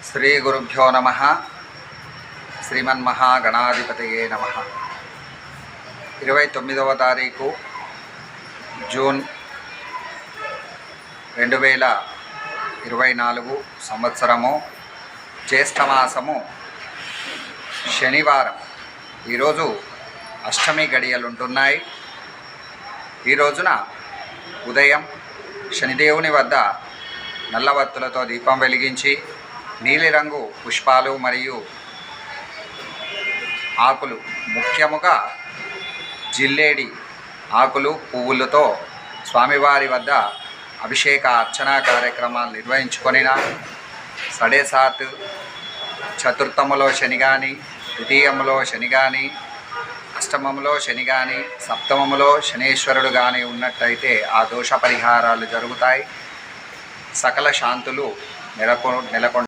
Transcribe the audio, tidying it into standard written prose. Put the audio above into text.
శ్రీ గురుభ్యో నమః. శ్రీమన్మహాగణాధిపతయే నమః. 29వ తారీఖు జూన్ 2024 సంవత్సరము, జ్యేష్ఠమాసము, శనివారం. ఈరోజు అష్టమి గడియలుంటున్నాయి. ఈ రోజున ఉదయం శనిదేవుని వద్ద నల్లవత్తులతో దీపం వెలిగించి నీలిరంగు పుష్పాలు మరియు ఆకులు, ముఖ్యముగా జిల్లేడి ఆకులు, పువ్వులతో స్వామివారి వద్ద అభిషేక అర్చనా కార్యక్రమాలు నిర్వహించుకొనిన సడేసాత్ చతుర్థములో శని కానీ, ద్వితీయములో శని కానీ, అష్టమములో శని కానీ, సప్తమములో శనీశ్వరుడు కానీ ఉన్నట్టయితే ఆ దోష పరిహారాలు జరుగుతాయి. సకల శాంతులు నెలకొంటాయి.